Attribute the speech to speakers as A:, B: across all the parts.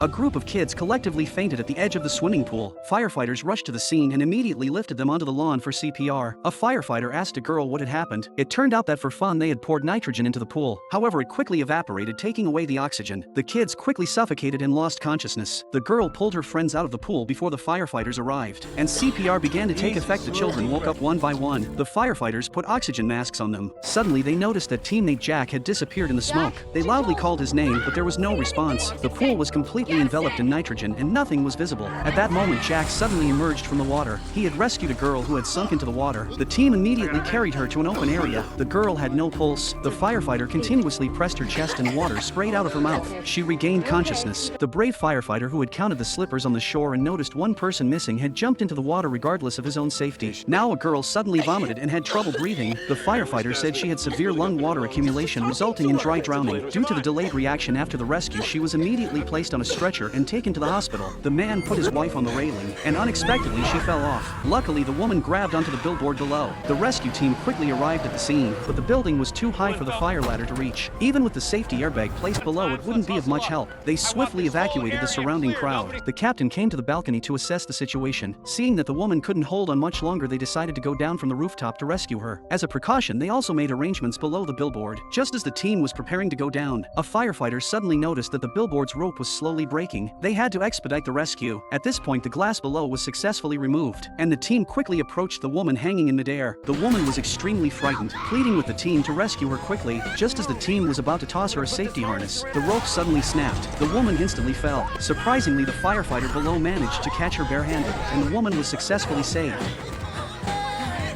A: A group of kids collectively fainted at the edge of the swimming pool. Firefighters rushed to the scene and immediately lifted them onto the lawn for CPR. A firefighter asked a girl what had happened. It turned out that for fun they had poured nitrogen into the pool. However, it quickly evaporated, taking away the oxygen. The kids quickly suffocated and lost consciousness. The girl pulled her friends out of the pool before the firefighters arrived, and CPR began to take effect. The children woke up one by one. The firefighters put oxygen masks on them. Suddenly they noticed that teammate Jack had disappeared in the smoke. They loudly called his name, but there was no response. The pool was completely enveloped in nitrogen and nothing was visible. At that moment, Jack suddenly emerged from the water. He had rescued a girl who had sunk into the water. The team immediately carried her to an open area. The girl had no pulse. The firefighter continuously pressed her chest and water sprayed out of her mouth. She regained consciousness. The brave firefighter who had counted the slippers on the shore and noticed one person missing had jumped into the water regardless of his own safety. Now a girl suddenly vomited and had trouble breathing. The firefighter said she had severe lung water accumulation resulting in dry drowning. Due to the delayed reaction after the rescue, she was immediately placed on a stretcher and taken to the hospital. The man put his wife on the railing, and unexpectedly she fell off. Luckily, the woman grabbed onto the billboard below. The rescue team quickly arrived at the scene, but the building was too high for the fire ladder to reach. Even with the safety airbag placed below, it wouldn't be of much help. They swiftly evacuated the surrounding crowd. The captain came to the balcony to assess the situation. Seeing that the woman couldn't hold on much longer, they decided to go down from the rooftop to rescue her. As a precaution, they also made arrangements below the billboard. Just as the team was preparing to go down, a firefighter suddenly noticed that the billboard's rope was slowly breaking. They had to expedite the rescue. At this point, the glass below was successfully removed, and the team quickly approached the woman hanging in midair. The woman was extremely frightened, pleading with the team to rescue her quickly. Just as the team was about to toss her a safety harness, the rope suddenly snapped. The woman instantly fell. Surprisingly, the firefighter below managed to catch her barehanded, and the woman was successfully saved.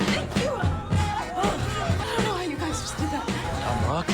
B: Thank you. I don't know how you guys just did that.
C: Dumb luck.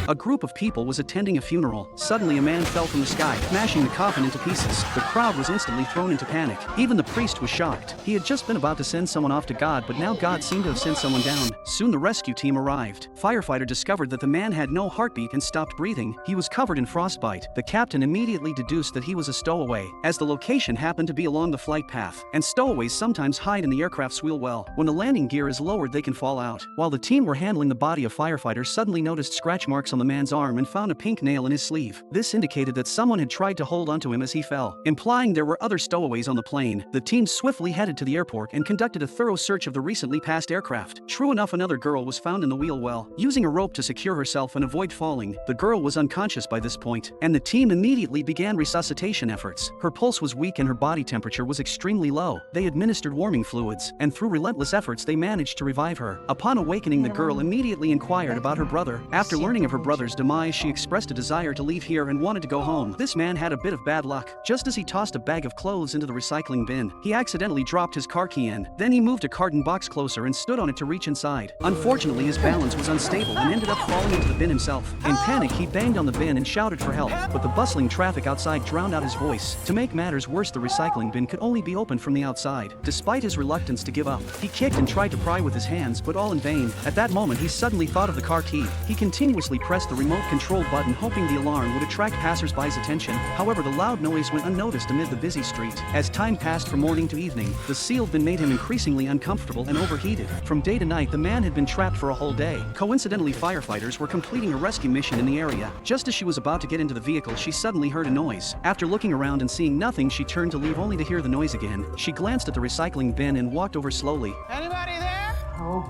A: A group of people was attending a funeral. Suddenly a man fell from the sky, smashing the coffin into pieces. The crowd was instantly thrown into panic. Even the priest was shocked. He had just been about to send someone off to God, but now God seemed to have sent someone down. Soon the rescue team arrived. Firefighter discovered that the man had no heartbeat and stopped breathing. He was covered in frostbite. The captain immediately deduced that he was a stowaway, as the location happened to be along the flight path, and stowaways sometimes hide in the aircraft's wheel well. When the landing gear is lowered, they can fall out. While the team were handling the body, of firefighter suddenly noticed scratch marks on the man's arm and found a pink nail in his sleeve. This indicated that someone had tried to hold onto him as he fell, implying there were other stowaways on the plane. The team swiftly headed to the airport and conducted a thorough search of the recently passed aircraft. True enough, another girl was found in the wheel well. Using a rope to secure herself and avoid falling, the girl was unconscious by this point, and the team immediately began resuscitation efforts. Her pulse was weak and her body temperature was extremely low. They administered warming fluids, and through relentless efforts they managed to revive her. Upon awakening, the girl immediately inquired about her brother. After learning of her brother's demise, she expressed a desire to leave here and wanted to go home. This man had a bit of bad luck. Just as he tossed a bag of clothes into the recycling bin, he accidentally dropped his car key in. Then he moved a carton box closer and stood on it to reach inside. Unfortunately, his balance was unstable and ended up falling into the bin himself. In panic, he banged on the bin and shouted for help, but the bustling traffic outside drowned out his voice. To make matters worse, the recycling bin could only be opened from the outside. Despite his reluctance to give up, he kicked and tried to pry with his hands, but all in vain. At that moment, he suddenly thought of the car key. He continuously pressed the remote control button, hoping the alarm would attract passers-by's attention. However, the loud noise went unnoticed amid the busy street. As time passed from morning to evening, the sealed bin made him increasingly uncomfortable and overheated. From day to night, the man had been trapped for a whole day. Coincidentally, firefighters were completing a rescue mission in the area. Just as she was about to get into the vehicle, she suddenly heard a noise. After looking around and seeing nothing, she turned to leave only to hear the noise again. She glanced at the recycling bin and walked over slowly.
D: Anybody there?
E: Oh,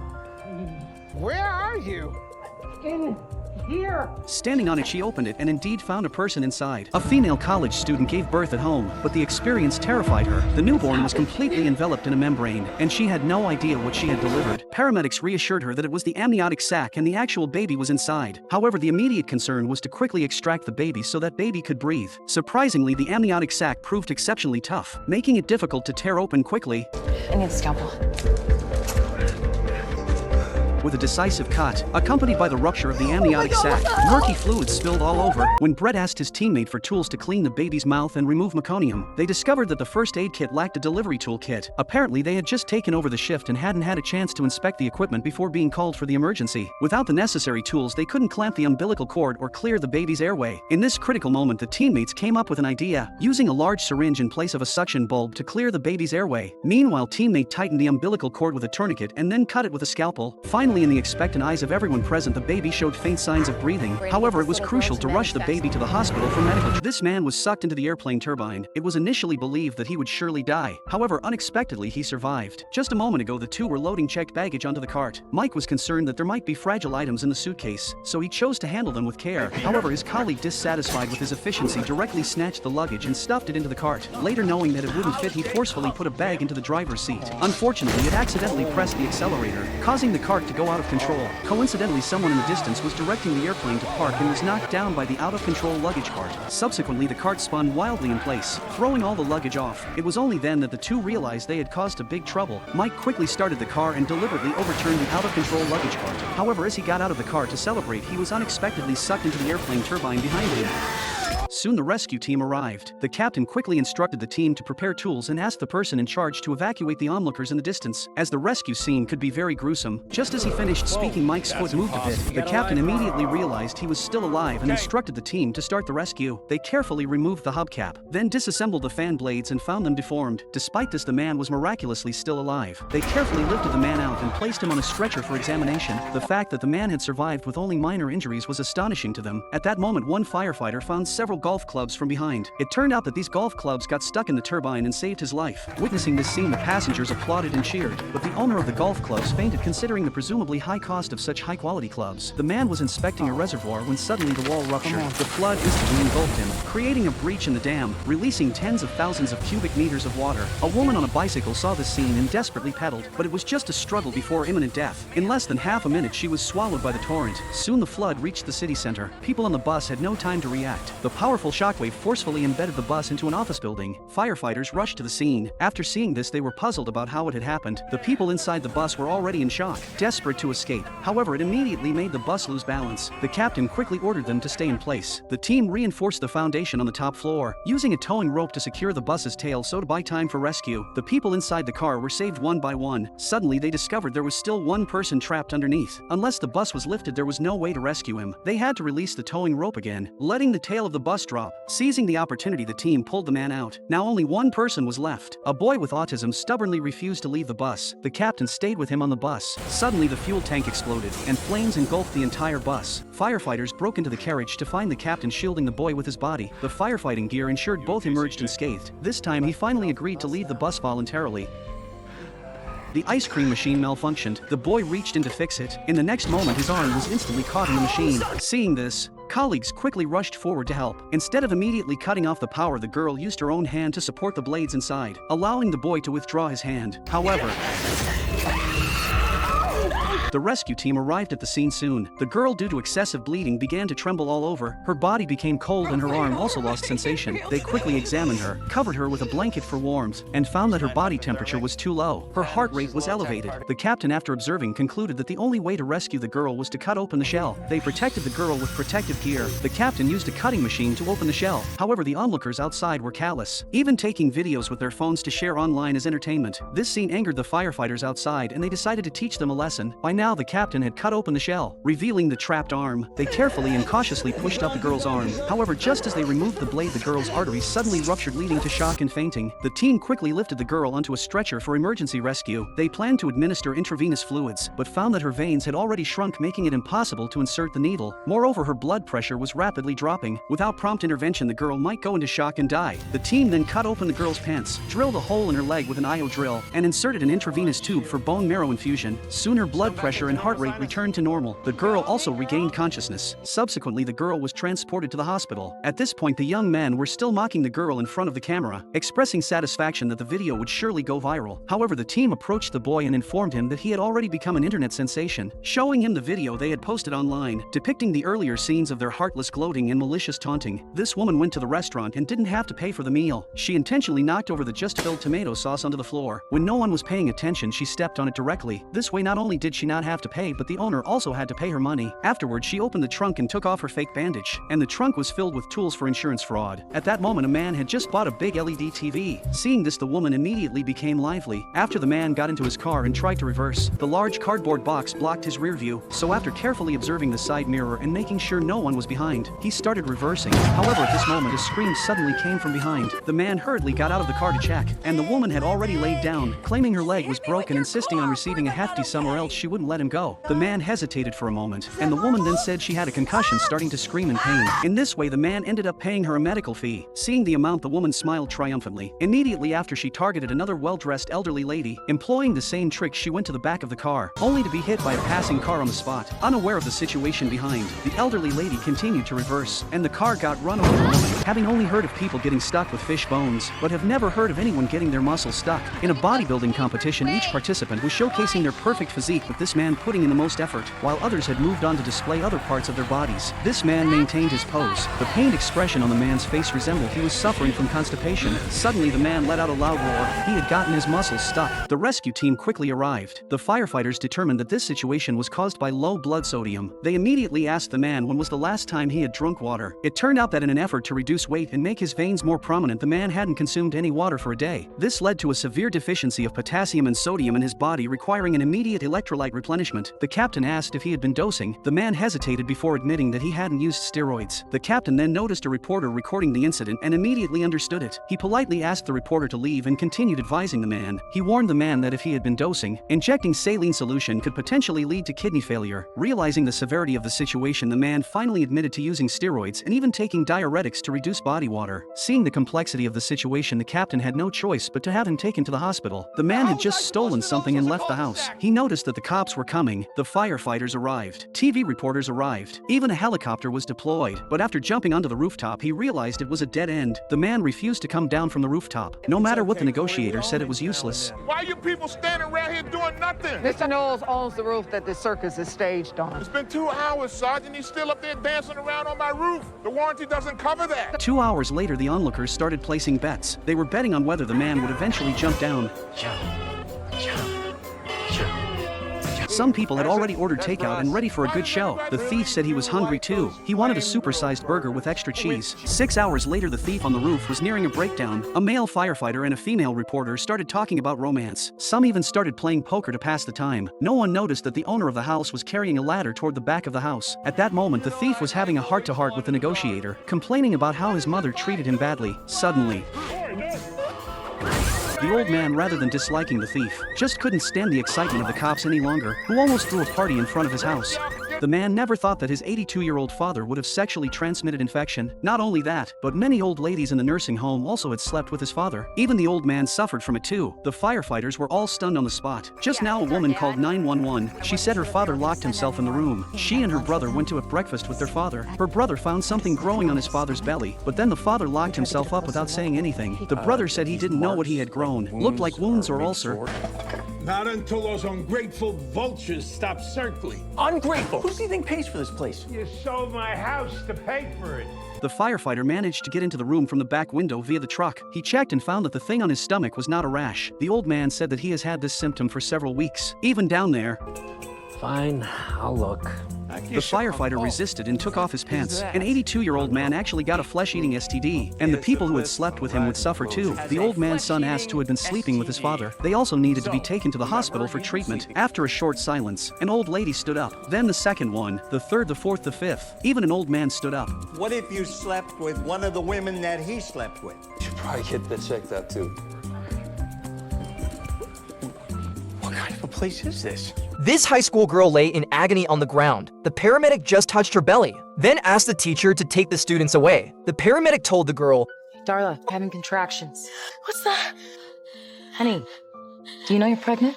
D: Where are you?
E: in here.
A: Standing on it, she opened it and indeed found a person inside. A female college student gave birth at home, but the experience terrified her. The newborn was completely enveloped in a membrane, and she had no idea what she had delivered. Paramedics reassured her that it was the amniotic sac and the actual baby was inside. However, the immediate concern was to quickly extract the baby so that baby could breathe. Surprisingly, the amniotic sac proved exceptionally tough, making it difficult to tear open quickly.
B: I need a scalpel.
A: With a decisive cut, accompanied by the rupture of the amniotic sac, murky fluids spilled all over. When Brett asked his teammate for tools to clean the baby's mouth and remove meconium, they discovered that the first aid kit lacked a delivery tool kit. Apparently, they had just taken over the shift and hadn't had a chance to inspect the equipment before being called for the emergency. Without the necessary tools, they couldn't clamp the umbilical cord or clear the baby's airway. In this critical moment, the teammates came up with an idea, using a large syringe in place of a suction bulb to clear the baby's airway. Meanwhile, teammate tightened the umbilical cord with a tourniquet and then cut it with a scalpel. Finally, Finally, in the expectant eyes of everyone present, the baby showed faint signs of breathing. However, it was crucial to rush the baby to the hospital for medical. This man was sucked into the airplane turbine. It was initially believed that he would surely die. However, unexpectedly, he survived. Just a moment ago, the two were loading checked baggage onto the cart. Mike was concerned that there might be fragile items in the suitcase, so he chose to handle them with care. However, his colleague, dissatisfied with his efficiency, directly snatched the luggage and stuffed it into the cart. Later, knowing that it wouldn't fit, he forcefully put a bag into the driver's seat. Unfortunately, it accidentally pressed the accelerator, causing the cart to go out of control. Coincidentally, someone in the distance was directing the airplane to park and was knocked down by the out-of-control luggage cart. Subsequently, the cart spun wildly in place, throwing all the luggage off. It was only then that the two realized they had caused a big trouble. Mike quickly started the car and deliberately overturned the out-of-control luggage cart. However, as he got out of the car to celebrate, he was unexpectedly sucked into the airplane turbine behind him. Soon the rescue team arrived. The captain quickly instructed the team to prepare tools and asked the person in charge to evacuate the onlookers in the distance, as the rescue scene could be very gruesome. Just as he finished speaking, Mike's foot moved a bit. The captain immediately realized he was still alive and instructed the team to start the rescue. They carefully removed the hubcap, then disassembled the fan blades and found them deformed. Despite this, the man was miraculously still alive. They carefully lifted the man out and placed him on a stretcher for examination. The fact that the man had survived with only minor injuries was astonishing to them. At that moment, one firefighter found several golf clubs from behind. It turned out that these golf clubs got stuck in the turbine and saved his life. Witnessing this scene, the passengers applauded and cheered, but the owner of the golf clubs fainted considering the presumably high cost of such high-quality clubs. The man was inspecting a reservoir when suddenly the wall ruptured. The flood instantly engulfed him, creating a breach in the dam, releasing tens of thousands of cubic meters of water. A woman on a bicycle saw this scene and desperately pedaled, but it was just a struggle before imminent death. In less than half a minute, she was swallowed by the torrent. Soon the flood reached the city center. People on the bus had no time to react. The powerful shockwave forcefully embedded the bus into an office building. Firefighters rushed to the scene. After seeing this, they were puzzled about how it had happened. The people inside the bus were already in shock, desperate to escape. However, it immediately made the bus lose balance. The captain quickly ordered them to stay in place. The team reinforced the foundation on the top floor, using a towing rope to secure the bus's tail so to buy time for rescue. The people inside the car were saved one by one. Suddenly, they discovered there was still one person trapped underneath. Unless the bus was lifted, there was no way to rescue him. They had to release the towing rope again, letting the tail of the bus drop. Seizing the opportunity, the team pulled the man out. Now only one person was left. A boy with autism stubbornly refused to leave the bus. The captain stayed with him on the bus. Suddenly the fuel tank exploded, and flames engulfed the entire bus. Firefighters broke into the carriage to find the captain shielding the boy with his body. The firefighting gear ensured both emerged unscathed. This time he finally agreed to leave the bus voluntarily. The ice cream machine malfunctioned. The boy reached in to fix it. In the next moment, his arm was instantly caught in the machine. Seeing this, colleagues quickly rushed forward to help. Instead of immediately cutting off the power, the girl used her own hand to support the blades inside, allowing the boy to withdraw his hand. However, the rescue team arrived at the scene soon. The girl, due to excessive bleeding, began to tremble all over. Her body became cold and her arm also lost sensation. They quickly examined her, covered her with a blanket for warmth, and found that her body temperature was too low. Her heart rate was elevated. The captain, after observing, concluded that the only way to rescue the girl was to cut open the shell. They protected the girl with protective gear. The captain used a cutting machine to open the shell. However, the onlookers outside were callous, even taking videos with their phones to share online as entertainment. This scene angered the firefighters outside, and they decided to teach them a lesson. By now, the captain had cut open the shell, revealing the trapped arm. They carefully and cautiously pushed up the girl's arm. However, just as they removed the blade, the girl's arteries suddenly ruptured, leading to shock and fainting. The team quickly lifted the girl onto a stretcher for emergency rescue. They planned to administer intravenous fluids, but found that her veins had already shrunk, making it impossible to insert the needle. Moreover, her blood pressure was rapidly dropping. Without prompt intervention, the girl might go into shock and die. The team then cut open the girl's pants, drilled a hole in her leg with an IO drill, and inserted an intravenous tube for bone marrow infusion. Soon her blood pressure and heart rate returned to normal. The girl also regained consciousness. Subsequently, the girl was transported to the hospital. At this point, the young men were still mocking the girl in front of the camera, expressing satisfaction that the video would surely go viral. However, the team approached the boy and informed him that he had already become an internet sensation, showing him the video they had posted online, depicting the earlier scenes of their heartless gloating and malicious taunting. This woman went to the restaurant and didn't have to pay for the meal. She intentionally knocked over the just-filled tomato sauce onto the floor. When no one was paying attention, she stepped on it directly. This way, not only did she not have to pay, but the owner also had to pay her money. Afterwards, she opened the trunk and took off her fake bandage, and the trunk was filled with tools for insurance fraud. At that moment, a man had just bought a big LED TV. Seeing this, the woman immediately became lively. After the man got into his car and tried to reverse, the large cardboard box blocked his rear view, so after carefully observing the side mirror and making sure no one was behind, he started reversing. However, at this moment, a scream suddenly came from behind. The man hurriedly got out of the car to check, and the woman had already laid down, claiming her leg was broken, insisting on receiving a hefty sum or else she wouldn't let let him go. The man hesitated for a moment, and the woman then said she had a concussion, starting to scream in pain. In this way, the man ended up paying her a medical fee. Seeing the amount, the woman smiled triumphantly. Immediately after, she targeted another well-dressed elderly lady. Employing the same trick, she went to the back of the car, only to be hit by a passing car on the spot. Unaware of the situation behind, the elderly lady continued to reverse, and the car got run over the woman. Having only heard of people getting stuck with fish bones, but have never heard of anyone getting their muscles stuck. In a bodybuilding competition, each participant was showcasing their perfect physique, with this man putting in the most effort, while others had moved on to display other parts of their bodies. This man maintained his pose. The pained expression on the man's face resembled he was suffering from constipation. Suddenly, the man let out a loud roar. He had gotten his muscles stuck. The rescue team quickly arrived. The firefighters determined that this situation was caused by low blood sodium. They immediately asked the man when was the last time he had drunk water. It turned out that in an effort to reduce weight and make his veins more prominent, the man hadn't consumed any water for a day. This led to a severe deficiency of potassium and sodium in his body, requiring an immediate electrolyte replenishment. The captain asked if he had been dosing. The man hesitated before admitting that he hadn't used steroids. The captain then noticed a reporter recording the incident and immediately understood it. He politely asked the reporter to leave and continued advising the man. He warned the man that if he had been dosing, injecting saline solution could potentially lead to kidney failure. Realizing the severity of the situation, the man finally admitted to using steroids and even taking diuretics to reduce body water. Seeing the complexity of the situation, the captain had no choice but to have him taken to the hospital. The man had just stolen something and left the house. He noticed that the cops were coming. The firefighters arrived. TV reporters arrived. Even a helicopter was deployed. But after jumping onto the rooftop, he realized it was a dead end. The man refused to come down from the rooftop. No matter what the negotiator said, it was useless.
C: Why are you people standing around here doing nothing?
E: Mr. Knowles owns the roof that the circus is staged on.
C: It's been 2 hours, Sergeant. He's still up there dancing around on my roof. The warranty doesn't cover that.
A: 2 hours later, the onlookers started placing bets. They were betting on whether the man would eventually jump down. Some people had already ordered takeout and ready for a good show. The thief said he was hungry too. He wanted a supersized burger with extra cheese. 6 hours later, the thief on the roof was nearing a breakdown. A male firefighter and a female reporter started talking about romance. Some even started playing poker to pass the time. No one noticed that the owner of the house was carrying a ladder toward the back of the house. At that moment, the thief was having a heart-to-heart with the negotiator, complaining about how his mother treated him badly. Suddenly, the old man, rather than disliking the thief, just couldn't stand the excitement of the cops any longer, who almost threw a party in front of his house. The man never thought that his 82-year-old father would have sexually transmitted infection. Not only that, but many old ladies in the nursing home also had slept with his father. Even the old man suffered from it too. The firefighters were all stunned on the spot. Just now, a woman called 911. She said her father locked himself in the room. She and her brother went to have breakfast with their father. Her brother found something growing on his father's belly, but then the father locked himself up without saying anything. The brother said he didn't know what he had grown. Looked like wounds or ulcer.
F: Not until those ungrateful vultures stop circling.
G: Ungrateful? Who do you think pays for this place?
D: You sold my house to pay for it.
A: The firefighter managed to get into the room from the back window via the truck. He checked and found that the thing on his stomach was not a rash. The old man said that he has had this symptom for several weeks. Even down there,
G: Fine, I'll look.
A: the firefighter resisted and took off his pants. An 82-year-old man actually got a flesh-eating STD, and the people who had slept with him would suffer too. The old man's son asked who had been sleeping with his father. They also needed to be taken to the hospital for treatment. After a short silence, an old lady stood up. Then the second one, the third, the fourth, the fifth. Even an old man stood up.
H: What if you slept with one of the women that he slept with?
I: You should probably get that checked out too.
G: What kind of a place is this?
J: This high school girl lay in agony on the ground. The paramedic just touched her belly, then asked the teacher to take the students away. The paramedic told the girl,
K: Darla, having contractions.
B: What's that?
K: Honey, do you know you're pregnant?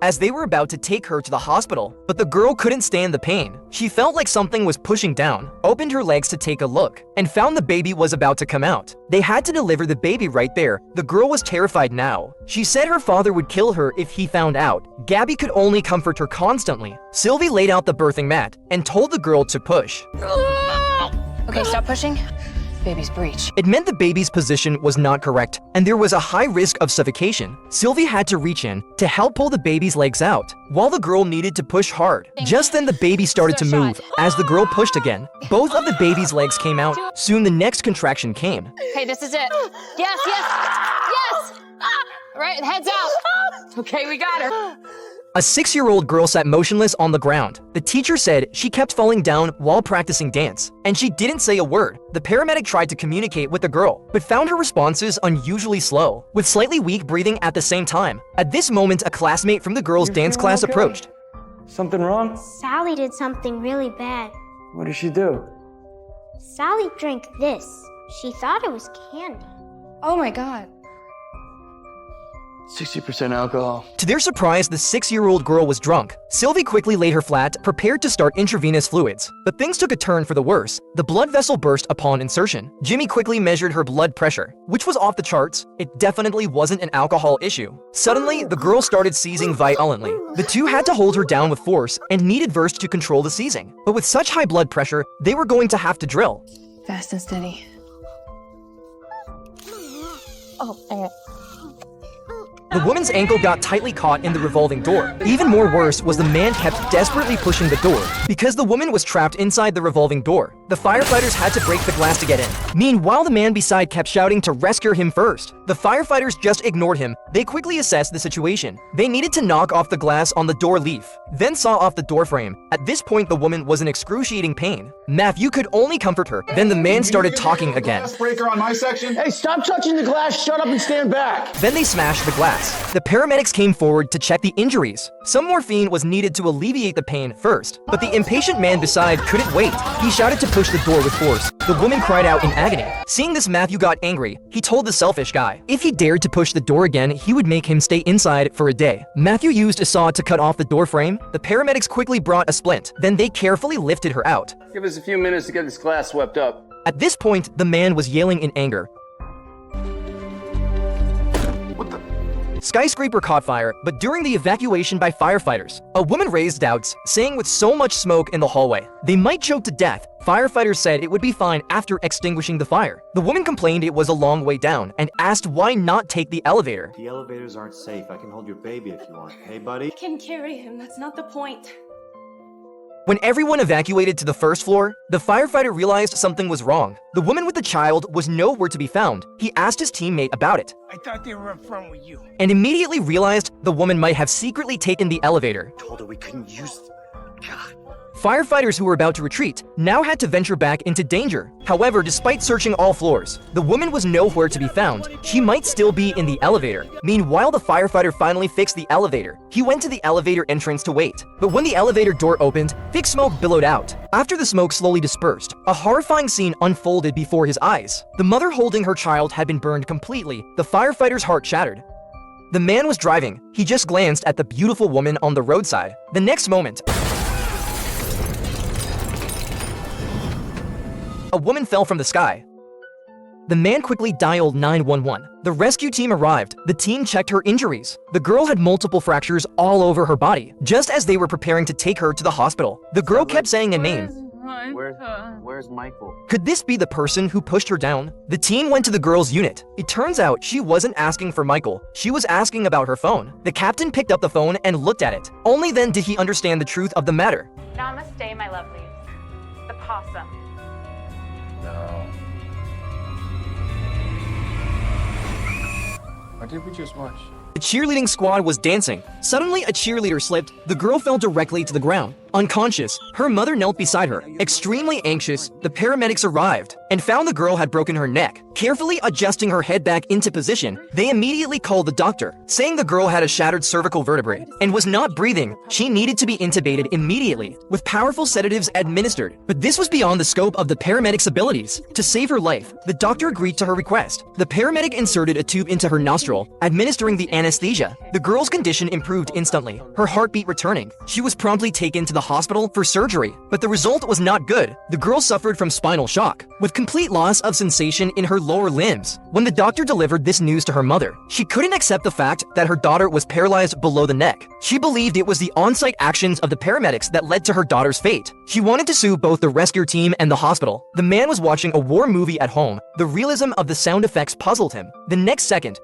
J: as they were about to take her to the hospital. But the girl couldn't stand the pain. She felt like something was pushing down, opened her legs to take a look, and found the baby was about to come out. They had to deliver the baby right there. The girl was terrified now. She said her father would kill her if he found out. Gabby could only comfort her constantly. Sylvie laid out the birthing mat and told the girl to push.
K: Okay, stop pushing. Baby's breech.
J: It meant the baby's position was not correct, and there was a high risk of suffocation. Sylvie had to reach in to help pull the baby's legs out, while the girl needed to push hard. Just then the baby started to move. As the girl pushed again, both of the baby's legs came out. Soon the next contraction came.
K: Okay, this is it. Yes, yes, yes! Right, heads out. Okay, we got her.
J: A 6-year-old girl sat motionless on the ground. The teacher said she kept falling down while practicing dance, and she didn't say a word. The paramedic tried to communicate with the girl, but found her responses unusually slow, with slightly weak breathing at the same time. At this moment, a classmate from the girl's dance class approached.
I: Something wrong?
B: Sally did something really bad.
I: What did she do?
B: Sally drank this. She thought it was candy.
K: Oh my god.
G: 60% alcohol.
J: To their surprise, the 6-year-old girl was drunk. Sylvie quickly laid her flat, prepared to start intravenous fluids. But things took a turn for the worse. The blood vessel burst upon insertion. Jimmy quickly measured her blood pressure, which was off the charts. It definitely wasn't an alcohol issue. Suddenly, the girl started seizing violently. The two had to hold her down with force and needed Verse to control the seizing. But with such high blood pressure, they were going to have to drill.
K: Fast and steady.
J: The woman's ankle got tightly caught in the revolving door. Even more worse was the man kept desperately pushing the door. Because the woman was trapped inside the revolving door, the firefighters had to break the glass to get in. Meanwhile, the man beside kept shouting to rescue him first. The firefighters just ignored him. They quickly assessed the situation. They needed to knock off the glass on the door leaf, then saw off the door frame. At this point, the woman was in excruciating pain. Matthew could only comfort her. Then the man started talking again.
F: Breaker on my section?
G: Hey, stop touching the glass. Shut up and stand back.
J: Then they smashed the glass. The paramedics came forward to check the injuries. Some morphine was needed to alleviate the pain first, but the impatient man beside couldn't wait. He shouted to push the door with force. The woman cried out in agony. Seeing this, Matthew got angry. He told the selfish guy if he dared to push the door again, he would make him stay inside for a day. Matthew used a saw to cut off the door frame. The paramedics quickly brought a splint. Then they carefully lifted her out.
I: Give us a few minutes to get this glass swept up.
J: At this point, the man was yelling in anger. Skyscraper caught fire, but during the evacuation by firefighters, a woman raised doubts, saying with so much smoke in the hallway, they might choke to death. Firefighters said it would be fine after extinguishing the fire. The woman complained it was a long way down and asked why not take the elevator.
L: The elevators aren't safe. I can hold your baby if you want. Hey, buddy?
B: I can carry him. That's not the point.
J: When everyone evacuated to the first floor, the firefighter realized something was wrong. The woman with the child was nowhere to be found. He asked his teammate about it,
F: I thought they were up front with you.
J: and immediately realized the woman might have secretly taken the elevator.
L: Told her we couldn't use... God.
J: Firefighters who were about to retreat now had to venture back into danger. However, despite searching all floors, the woman was nowhere to be found. She might still be in the elevator. Meanwhile, the firefighter finally fixed the elevator. He went to the elevator entrance to wait. But when the elevator door opened, thick smoke billowed out. After the smoke slowly dispersed, a horrifying scene unfolded before his eyes. The mother holding her child had been burned completely. The firefighter's heart shattered. The man was driving. He just glanced at the beautiful woman on the roadside. The next moment, a woman fell from the sky. The man quickly dialed 911. The rescue team arrived. The team checked her injuries. The girl had multiple fractures all over her body. Just as they were preparing to take her to the hospital, the girl kept saying a name.
G: Where's Michael?
J: Could this be the person who pushed her down? The team went to the girl's unit. It turns out she wasn't asking for Michael. She was asking about her phone. The captain picked up the phone and looked at it. Only then did he understand the truth of the matter.
E: Namaste, my lovelies. The possum.
I: What did we just watch?
J: The cheerleading squad was dancing. Suddenly, a cheerleader slipped. The girl fell directly to the ground. Unconscious, her mother knelt beside her. Extremely anxious, the paramedics arrived and found the girl had broken her neck. Carefully adjusting her head back into position, they immediately called the doctor, saying the girl had a shattered cervical vertebrae and was not breathing. She needed to be intubated immediately, with powerful sedatives administered. But this was beyond the scope of the paramedic's abilities. To save her life, the doctor agreed to her request. The paramedic inserted a tube into her nostril, administering the anesthesia. The girl's condition improved instantly, her heartbeat returning. She was promptly taken to the hospital for surgery, but the result was not good. The girl suffered from spinal shock, with complete loss of sensation in her lower limbs. When the doctor delivered this news to her mother, she couldn't accept the fact that her daughter was paralyzed below the neck. She believed it was the on-site actions of the paramedics that led to her daughter's fate. She wanted to sue both the rescue team and the hospital. The man was watching a war movie at home. The realism of the sound effects puzzled him. The next second,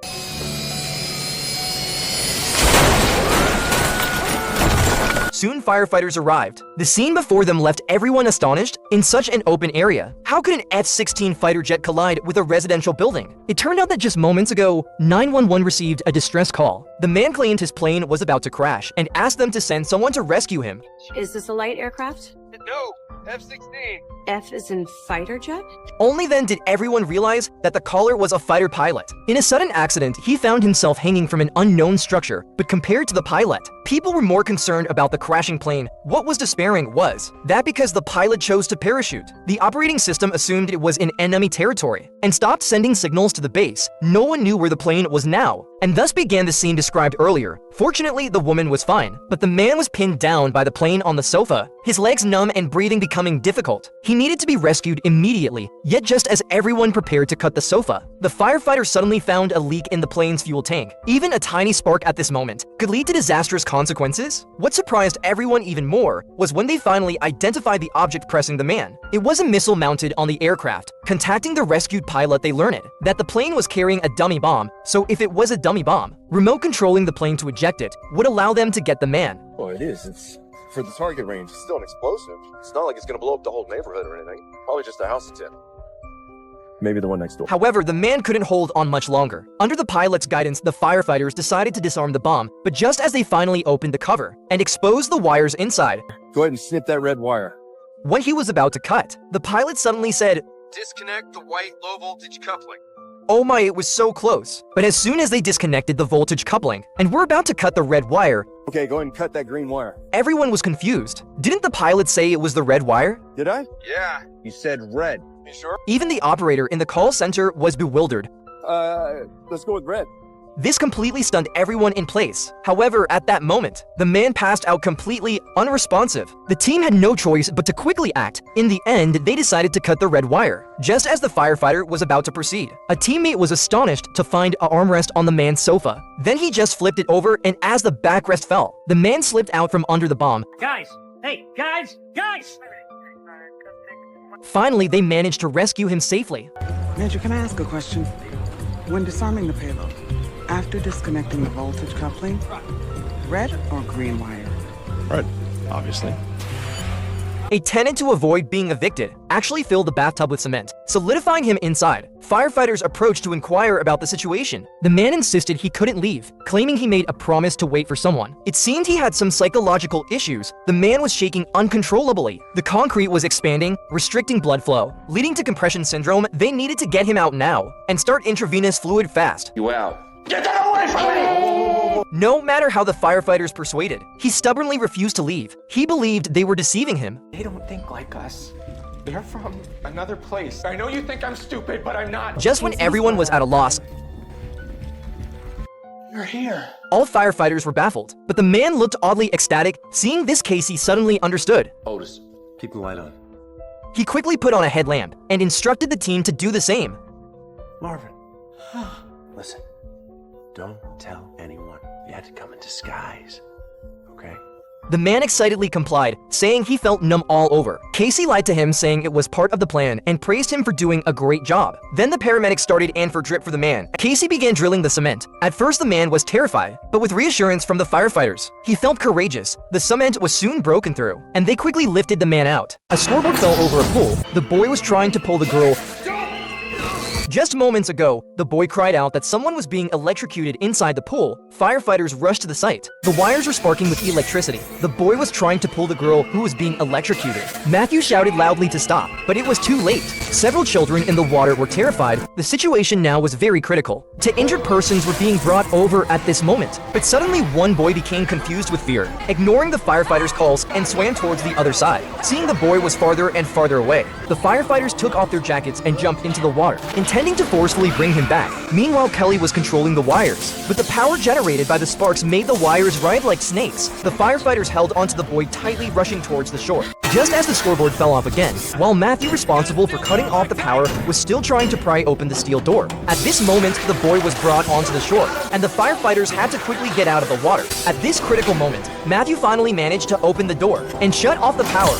J: Soon firefighters arrived. The scene before them left everyone astonished. In such an open area, how could an F-16 fighter jet collide with a residential building? It turned out that just moments ago, 911 received a distress call. The man claimed his plane was about to crash and asked them to send someone to rescue him.
B: Is this a light aircraft?
I: No, F-16.
B: F is in fighter jet?
J: Only then did everyone realize that the caller was a fighter pilot. In a sudden accident, he found himself hanging from an unknown structure, but compared to the pilot, people were more concerned about the crashing plane. What was despairing was that because the pilot chose to parachute, the operating system assumed it was in enemy territory and stopped sending signals to the base. No one knew where the plane was now, and thus began the scene described earlier. Fortunately, the woman was fine, but the man was pinned down by the plane on the sofa, his legs numb and breathing becoming difficult. He needed to be rescued immediately, yet just as everyone prepared to cut the sofa, the firefighter suddenly found a leak in the plane's fuel tank. Even a tiny spark at this moment could lead to disastrous consequences. What surprised everyone even more was when they finally identified the object pressing the man. It was a missile mounted on the aircraft. Contacting the rescued pilot, they learned that the plane was carrying a dummy bomb, so if it was a dummy bomb, remote controlling the plane to eject it would allow them to get the man.
M: Well, it is. It's for the target range. It's still an explosive. It's not like it's going to blow up the whole neighborhood or anything. Probably just a house it's in. Maybe the one next door.
J: However, the man couldn't hold on much longer. Under the pilot's guidance, the firefighters decided to disarm the bomb, but just as they finally opened the cover and exposed the wires inside,
M: Go ahead and snip that red wire.
J: when he was about to cut, the pilot suddenly said,
I: Disconnect the white low-voltage coupling.
J: "Oh my, it was so close." But as soon as they disconnected the voltage coupling and were about to cut the red wire,
M: Okay, go ahead and cut that green wire.
J: everyone was confused. Didn't the pilot say it was the red wire?
M: Did I?
I: Yeah.
M: You said red. You sure?
J: Even the operator in the call center was bewildered.
M: Let's go with red.
J: This completely stunned everyone in place. However, at that moment, the man passed out completely unresponsive. The team had no choice but to quickly act. In the end, they decided to cut the red wire. Just as the firefighter was about to proceed, a teammate was astonished to find an armrest on the man's sofa. Then he just flipped it over, and as the backrest fell, the man slipped out from under the bomb.
D: Guys! Hey, guys! Guys!
J: Finally, they managed to rescue him safely.
N: Major, can I ask a question? When disarming the payload, after disconnecting the voltage coupling, red or green wire?
M: Red, obviously.
J: A tenant, to avoid being evicted, actually filled the bathtub with cement, solidifying him inside. Firefighters approached to inquire about the situation. The man insisted he couldn't leave, claiming he made a promise to wait for someone. It seemed he had some psychological issues. The man was shaking uncontrollably. The concrete was expanding, restricting blood flow, leading to compression syndrome. They needed to get him out now and start intravenous fluid fast.
I: You out.
H: Get that away from me!
J: No matter how the firefighters persuaded, he stubbornly refused to leave. He believed they were deceiving him.
O: They don't think like us. They're from another place. I know you think I'm stupid, but I'm not.
J: Just when everyone was at a loss,
O: You're here.
J: all firefighters were baffled. But the man looked oddly ecstatic. Seeing this, Casey suddenly understood.
L: Otis, keep the light on.
J: He quickly put on a headlamp and instructed the team to do the same.
L: Marvin, listen. Don't tell anyone. You had to come in disguise, okay?
J: The man excitedly complied, saying he felt numb all over. Casey lied to him, saying it was part of the plan, and praised him for doing a great job. Then the paramedics started an for drip for the man. Casey began drilling the cement. At first, the man was terrified, but with reassurance from the firefighters, he felt courageous. The cement was soon broken through, and they quickly lifted the man out. A scoreboard fell over a pool. The boy was trying to pull the girl. Just moments ago, the boy cried out that someone was being electrocuted inside the pool. Firefighters rushed to the site. The wires were sparking with electricity. The boy was trying to pull the girl who was being electrocuted. Matthew shouted loudly to stop, but it was too late. Several children in the water were terrified. The situation now was very critical. Two injured persons were being brought over at this moment, but suddenly one boy became confused with fear, ignoring the firefighters' calls and swam towards the other side. Seeing the boy was farther and farther away, the firefighters took off their jackets and jumped into the water, intending to forcefully bring him back. Meanwhile, Kelly was controlling the wires, but the power generated by the sparks made the wires writhe like snakes. The firefighters held onto the boy tightly, rushing towards the shore. Just as the scoreboard fell off again, while Matthew, responsible for cutting off the power, was still trying to pry open the steel door. At this moment, the boy was brought onto the shore, and the firefighters had to quickly get out of the water. At this critical moment, Matthew finally managed to open the door and shut off the power.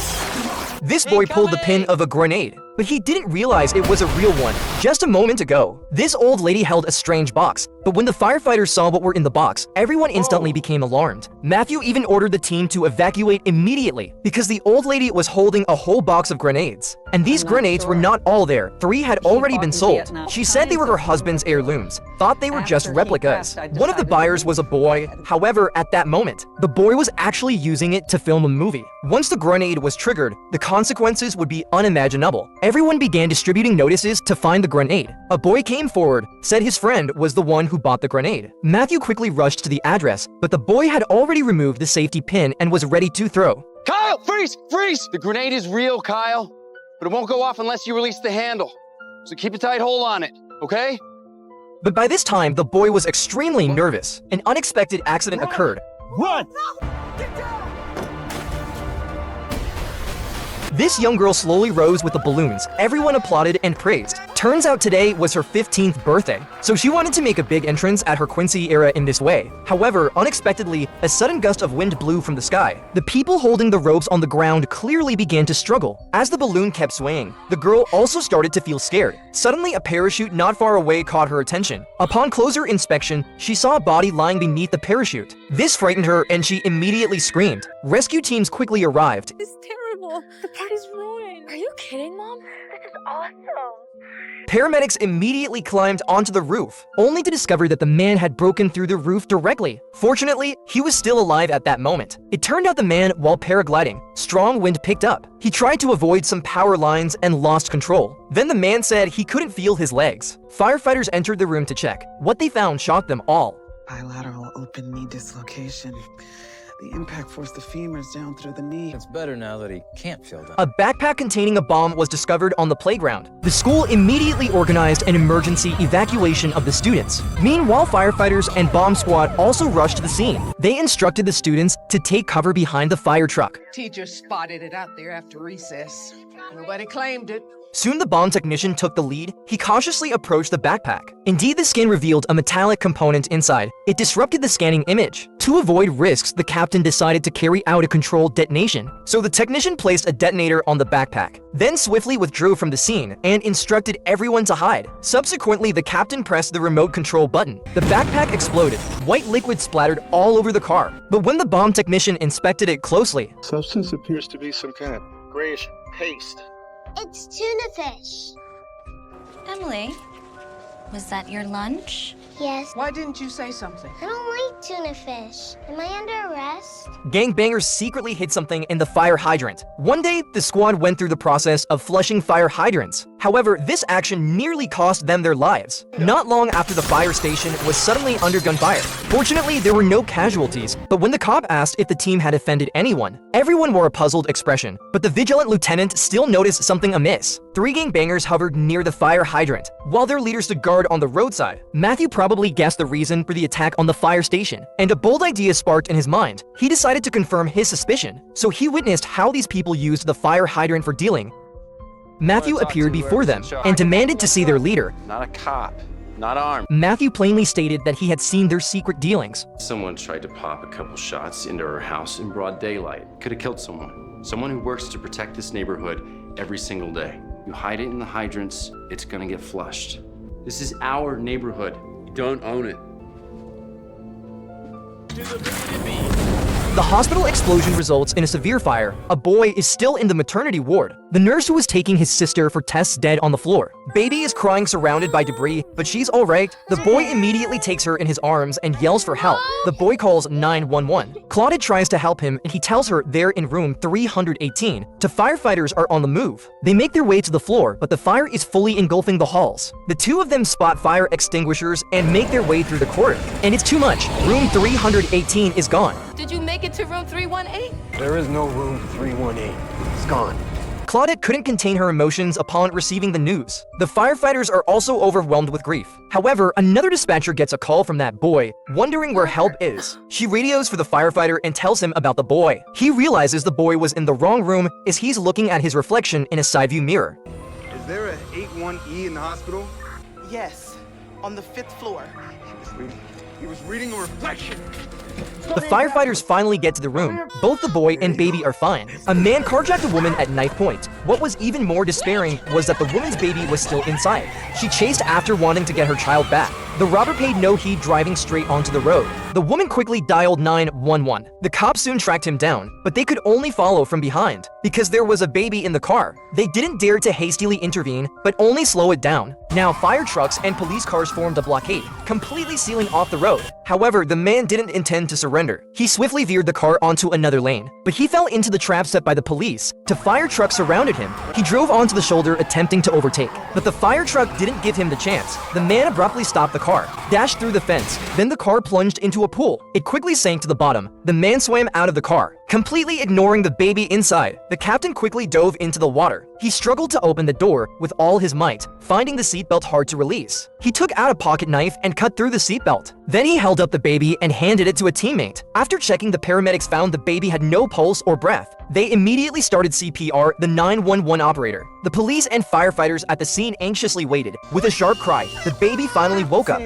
J: This boy pulled the pin of a grenade, but he didn't realize it was a real one. Just a moment ago, this old lady held a strange box. But when the firefighters saw what were in the box, everyone instantly became alarmed. Matthew even ordered the team to evacuate immediately because the old lady was holding a whole box of grenades. And these grenades were not all there. 3 had already been sold. She said they were her husband's heirlooms, thought they were just replicas. One of the buyers was a boy. However, at that moment, the boy was actually using it to film a movie. Once the grenade was triggered, the consequences would be unimaginable. Everyone began distributing notices to find the grenade. A boy came forward, said his friend was the one who bought the grenade. Matthew quickly rushed to the address, but the boy had already removed the safety pin and was ready to throw.
P: Kyle, freeze, freeze! The grenade is real, Kyle, but it won't go off unless you release the handle. So keep a tight hold on it, okay?
J: But by this time, the boy was extremely nervous. An unexpected accident occurred.
F: Run!
J: This young girl slowly rose with the balloons. Everyone applauded and praised. Turns out today was her 15th birthday, so she wanted to make a big entrance at her Quincy era in this way. However, unexpectedly, a sudden gust of wind blew from the sky. The people holding the ropes on the ground clearly began to struggle. As the balloon kept swaying, the girl also started to feel scared. Suddenly, a parachute not far away caught her attention. Upon closer inspection, she saw a body lying beneath the parachute. This frightened her and she immediately screamed. Rescue teams quickly arrived.
B: This is terrible. The party's ruined. Are you kidding, Mom?
E: This is awesome.
J: Paramedics immediately climbed onto the roof, only to discover that the man had broken through the roof directly. Fortunately, he was still alive at that moment. It turned out the man, while paragliding, strong wind picked up. He tried to avoid some power lines and lost control. Then the man said he couldn't feel his legs. Firefighters entered the room to check. What they found shocked them all.
N: Bilateral open knee dislocation. The impact forced the femurs down through the knee.
Q: It's better now that he can't feel that.
J: A backpack containing a bomb was discovered on the playground. The school immediately organized an emergency evacuation of the students. Meanwhile, firefighters and bomb squad also rushed to the scene. They instructed the students to take cover behind the fire truck.
R: Teacher spotted it out there after recess. Nobody claimed it.
J: Soon the bomb technician took the lead. He cautiously approached the backpack. Indeed, the skin revealed a metallic component inside. It disrupted the scanning image. To avoid risks, the captain decided to carry out a controlled detonation. So the technician placed a detonator on the backpack, then swiftly withdrew from the scene and instructed everyone to hide. Subsequently, the captain pressed the remote control button. The backpack exploded. White liquid splattered all over the car. But when the bomb technician inspected it closely,
S: substance appears to be some kind of grayish paste.
T: It's tuna fish.
U: Emily, was that your lunch?
T: Yes.
R: Why didn't you say something?
T: I don't like tuna fish. Am I under arrest?
J: gangbangers secretly hid something in the fire hydrant. One day, the squad went through the process of flushing fire hydrants. However, this action nearly cost them their lives. Not long after the fire station was suddenly under gunfire. Fortunately, there were no casualties, but when the cop asked if the team had offended anyone, everyone wore a puzzled expression. But the vigilant lieutenant still noticed something amiss. 3 gangbangers hovered near the fire hydrant, while their leader stood guard on the roadside. Matthew probably guessed the reason for the attack on the fire station, and a bold idea sparked in his mind. He decided to confirm his suspicion, so he witnessed how these people used the fire hydrant for dealing. Matthew appeared before them and demanded to see their leader.
L: Not a cop, not armed.
J: Matthew plainly stated that he had seen their secret dealings.
L: Someone tried to pop a couple shots into her house in broad daylight. Could have killed someone. Someone who works to protect this neighborhood every single day. You hide it in the hydrants, it's gonna get flushed. This is our neighborhood. You don't own it.
J: The hospital explosion results in a severe fire. A boy is still in the maternity ward. The nurse who was taking his sister for tests dead on the floor. Baby is crying surrounded by debris, but she's alright. The boy immediately takes her in his arms and yells for help. The boy calls 911. Claudia tries to help him and he tells her they're in room 318. The firefighters are on the move. They make their way to the floor, but the fire is fully engulfing the halls. The two of them spot fire extinguishers and make their way through the corridor. And it's too much. Room 318 is gone.
B: Did you make it to room 318?
L: There is no room 318. It's gone.
J: Claudette couldn't contain her emotions upon receiving the news. The firefighters are also overwhelmed with grief. However, another dispatcher gets a call from that boy, wondering where help is. She radios for the firefighter and tells him about the boy. He realizes the boy was in the wrong room as he's looking at his reflection in a side view mirror.
S: Is there a 81E in the hospital?
R: Yes, on the 5th floor.
S: He was reading a reflection.
J: The firefighters finally get to the room. Both the boy and baby are fine. A man carjacked a woman at knife point. What was even more despairing was that the woman's baby was still inside. She chased after wanting to get her child back. The robber paid no heed, driving straight onto the road. The woman quickly dialed 911. The cops soon tracked him down, but they could only follow from behind because there was a baby in the car. They didn't dare to hastily intervene, but only slow it down. Now, fire trucks and police cars formed a blockade, completely sealing off the road. However, the man didn't intend to surrender. He swiftly veered the car onto another lane, but he fell into the trap set by the police. The fire truck surrounded him. He drove onto the shoulder, attempting to overtake, but the fire truck didn't give him the chance. The man abruptly stopped the car, dashed through the fence, then the car plunged into a pool. It quickly sank to the bottom. The man swam out of the car, completely ignoring the baby inside. The captain quickly dove into the water. He struggled to open the door with all his might, finding the seatbelt hard to release. He took out a pocket knife and cut through the seatbelt. Then he held up the baby and handed it to a teammate. After checking, the paramedics found the baby had no pulse or breath. They immediately started CPR, the 911 operator. The police and firefighters at the scene anxiously waited. With a sharp cry, the baby finally woke up.